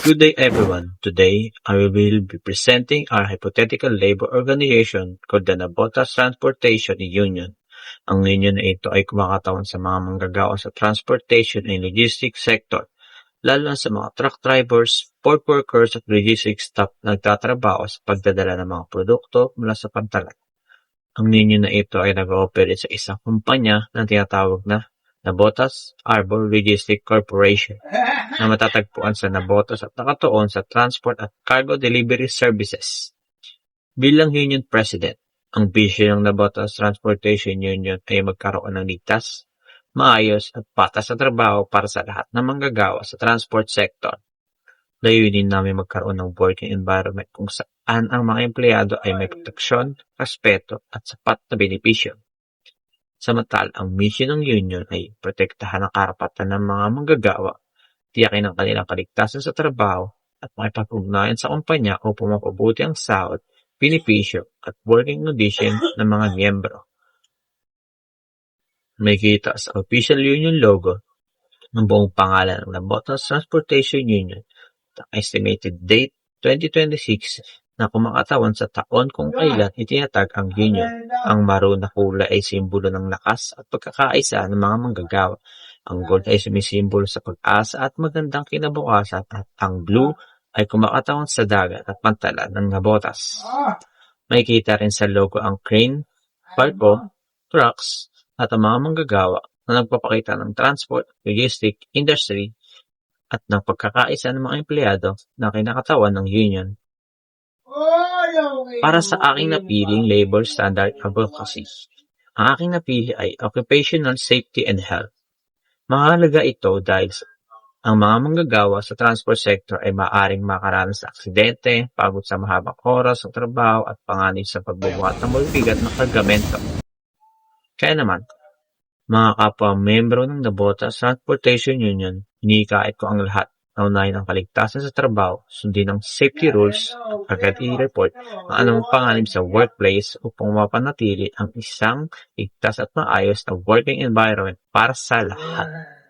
Good day everyone. Today, I will be presenting our hypothetical labor organization called the Nabotas Transportation Union. Ang union na ito ay kumakatawan sa mga manggagawa sa transportation and logistics sector, lalo na sa mga truck drivers, port workers at logistics staff na nagtatrabaho sa pagdadala ng mga produkto mula sa pantalan. Ang union na ito ay nag-ooperate sa isang kumpanya na tinatawag na Nabotas Arbor Logistics Corporation na matatagpuan sa Nabotas at nakatuon sa Transport at Cargo Delivery Services. Bilang Union President, ang vision ng Nabotas Transportation Union ay magkaroon ng ligtas, maayos at patas na trabaho para sa lahat ng manggagawa sa transport sector. Layunin namin magkaroon ng working environment kung saan ang mga empleyado ay may proteksyon, respeto at sapat na benepisyo. Samantala, ang mission ng union ay protektahan ang karapatan ng mga manggagawa, tiyakin ang kanilang kaligtasan sa trabaho at makipag-ugnayan sa kumpanya upang mapabuti ang sahod, benepisyo at working condition ng mga miyembro. May kita sa official union logo ng buong pangalan ng Nabotas Transportation Union at estimated date 2026 na kumakatawan sa taon kung kailan itinatag ang union. Ang maroon na kulay ay simbolo ng lakas at pagkakaisa ng mga manggagawa. Ang gold ay sumisimbolo sa pag-asa at magandang kinabukasan at ang blue ay kumakatawan sa dagat at pantalan ng Nabotas. May kita rin sa logo ang crane, barko, trucks at ang mga manggagawa na nagpapakita ng transport, logistic, industry at ng pagkakaisa ng mga empleyado na kinakatawan ng union. Para sa aking napiling labor standard advocacy, ang aking napili ay occupational safety and health. Mahalaga ito dahil ang mga manggagawa sa transport sector ay maaaring makaranas sa aksidente, pagod sa mahabang oras sa trabaho at panganib sa pagbubuhat ng mabibigat na kargamento. Kaya naman, mga kapwa membro ng Nabotas Transportation Union, hinikait ko ang lahat na unahin ang kaligtasan sa trabaho, sundin ang safety rules at agad i-report ang anumang panganib sa workplace upang mapanatili ang isang ligtas at maayos na working environment para sa lahat.